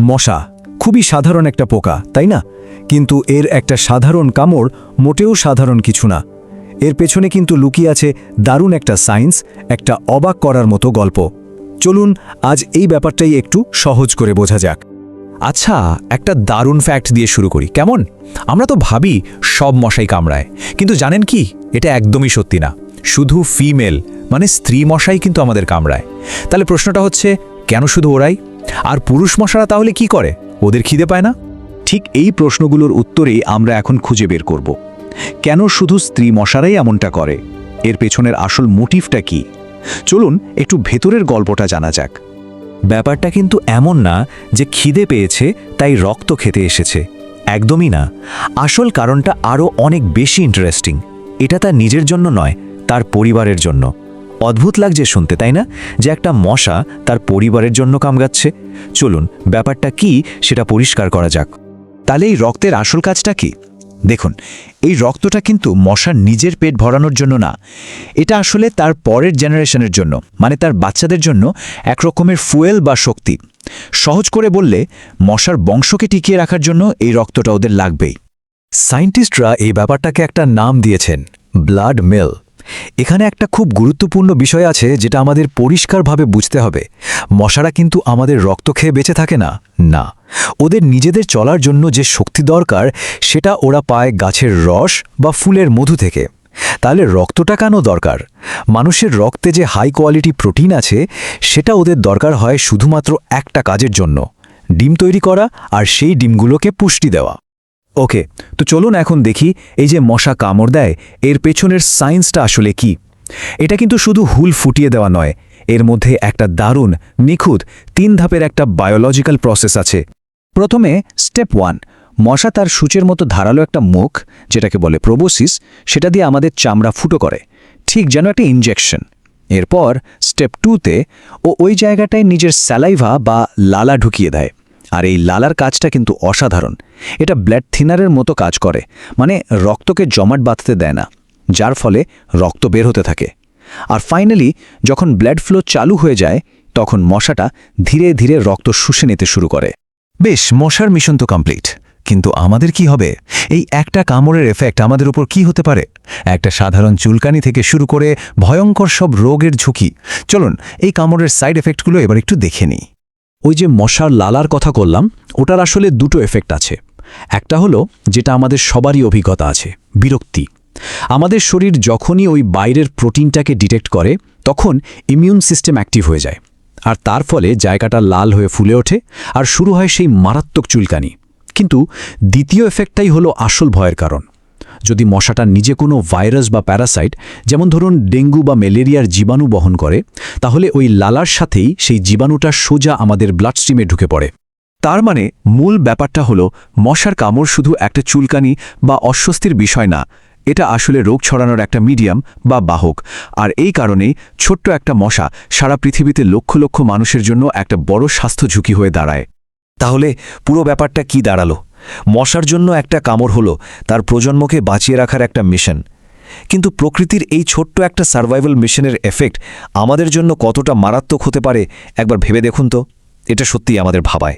মশা খুবই সাধারণ একটা পোকা, তাই না? কিন্তু এর একটা সাধারণ কামড় মোটেও সাধারণ কিছু না। এর পেছনে কিন্তু লুকিয়ে আছে দারুণ একটা সায়েন্স, একটা অবাক করার মতো গল্প। চলুন আজ এই ব্যাপারটাই একটু সহজ করে বোঝা যাক। আচ্ছা, একটা দারুণ ফ্যাক্ট দিয়ে শুরু করি, কেমন? আমরা তো ভাবি সব মশাই কামড়ায়, কিন্তু জানেন কি, এটা একদমই সত্যি না। শুধু ফিমেল মানে স্ত্রী মশাই কিন্তু আমাদের কামড়ায়। তাহলে প্রশ্নটা হচ্ছে, কেন শুধু ওরাই? আর পুরুষ মশারা তাহলে কি করে? ওদের খিদে পায় না? ঠিক এই প্রশ্নগুলোর উত্তরেই আমরা এখন খুঁজে বের করব। কেন শুধু স্ত্রী মশারাই এমনটা করে? এর পেছনের আসল মোটিভটা কি? চলুন একটু ভেতরের গল্পটা জানা যাক। ব্যাপারটা কিন্তু এমন না যে খিদে পেয়েছে তাই রক্ত খেতে এসেছে, একদমই না। আসল কারণটা আরও অনেক বেশি ইন্টারেস্টিং। এটা তার নিজের জন্য নয়, তার পরিবারের জন্য। অদ্ভুত লাগছে শুনতে, তাই না, যে একটা মশা তার পরিবারের জন্য কামড়াচ্ছে? চলুন ব্যাপারটা কি সেটা পরিষ্কার করা যাক। তাহলে এই রক্তের আসল কাজটা কি? দেখুন, এই রক্তটা কিন্তু মশার নিজের পেট ভরানোর জন্য না, এটা আসলে তার পরের জেনারেশনের জন্য, মানে তার বাচ্চাদের জন্য এক রকমের ফুয়েল বা শক্তি। সহজ করে বললে, মশার বংশকে টিকিয়ে রাখার জন্য এই রক্তটা ওদের লাগবেই। সায়েন্টিস্টরা এই ব্যাপারটাকে একটা নাম দিয়েছেন, ব্লাড মেল। এখানে একটা খুব গুরুত্বপূর্ণ বিষয় আছে যেটা আমাদের পরিষ্কারভাবে বুঝতে হবে। মশারা কিন্তু আমাদের রক্ত খেয়ে বেঁচে থাকে না, না। ওদের নিজেদের চলার জন্য যে শক্তি দরকার সেটা ওরা পায় গাছের রস বা ফুলের মধু থেকে। তাহলে রক্তটা কেন দরকার? মানুষের রক্তে যে হাই কোয়ালিটি প্রোটিন আছে সেটা ওদের দরকার হয় শুধুমাত্র একটা কাজের জন্য, ডিম তৈরি করা আর সেই ডিমগুলোকে পুষ্টি দেওয়া। ওকে, তো চলুন এখন দেখি এই যে মশা কামড় দেয় এর পেছনের সায়েন্সটা আসলে কি। এটা কিন্তু শুধু হুল ফুটিয়ে দেওয়া নয়, এর মধ্যে একটা দারুণ নিখুঁত 3 ধাপের একটা বায়োলজিক্যাল প্রসেস আছে। প্রথমে স্টেপ 1, মশা তার সূচের মতো ধারালো একটা মুখ, যেটাকে বলে প্রোবোসিস, সেটা দিয়ে আমাদের চামড়া ফুটো করে, ঠিক যেন একটা ইনজেকশন। এরপর স্টেপ 2তে ও ওই জায়গাটায় নিজের স্যালাইভা বা লালা ঢুকিয়ে দেয়। আর এই লালার কাজটা কিন্তু অসাধারণ। এটা ব্লাড থিনারের মতো কাজ করে, মানে রক্তকে জমাট বাঁধতে দেয় না, যার ফলে রক্ত বের হতে থাকে। আর ফাইনালি যখন ব্লাড ফ্লো চালু হয়ে যায় তখন মশাটা ধীরে ধীরে রক্ত শুষে নিতে শুরু করে। বেশ, মশার মিশন তো কমপ্লিট, কিন্তু আমাদের কি হবে? এই একটা কামড়ের এফেক্ট আমাদের উপর কি হতে পারে? একটা সাধারণ চুলকানি থেকে শুরু করে ভয়ঙ্কর সব রোগের ঝুঁকি। চলুন এই কামড়ের সাইড এফেক্টগুলো এবার একটু দেখে নিই। ওই যে মশার লালার কথা বললাম, ওটার আসলে দুটো এফেক্ট আছে। একটা হলো যেটা আমাদের সবারই অভিজ্ঞতা আছে, বিরক্তি। আমাদের শরীর যখনই ওই বাইরের প্রোটিনটাকে ডিটেক্ট করে তখন ইমিউন সিস্টেম অ্যাক্টিভ হয়ে যায়, আর তার ফলে জায়গাটা লাল হয়ে ফুলে ওঠে আর শুরু হয় সেই মারাত্মক চুলকানি। কিন্তু দ্বিতীয় এফেক্টটাই হলো আসল ভয়ের কারণ। যদি মশাটা নিজে কোনো ভাইরাস বা প্যারাসাইট, যেমন ধরুন ডেঙ্গু বা ম্যালেরিয়ার জীবাণু বহন করে, তাহলে ওই লালার সাথেই সেই জীবাণুটা সোজা আমাদের ব্লাড স্ট্রিমে ঢুকে পড়ে। তার মানে মূল ব্যাপারটা হলো, মশার কামড় শুধু একটা চুলকানি বা অস্বস্তির বিষয় না, এটা আসলে রোগ ছড়ানোর একটা মিডিয়াম বা বাহক। আর এই কারণেই ছোট্ট একটা মশা সারা পৃথিবীতে লক্ষ লক্ষ মানুষের জন্য একটা বড় স্বাস্থ্য ঝুঁকি হয়ে দাঁড়ায়। তাহলে পুরো ব্যাপারটা কি দাঁড়ালো? মশার জন্য একটা কামড় হলো তার প্রজন্মকে বাঁচিয়ে রাখার একটা মিশন। কিন্তু প্রকৃতির এই ছোট্ট একটা সার্ভাইভাল মিশনের এফেক্ট আমাদের জন্য কতটা মারাত্মক হতে পারে একবার ভেবে দেখুন তো। এটা সত্যিই আমাদের ভাবায়।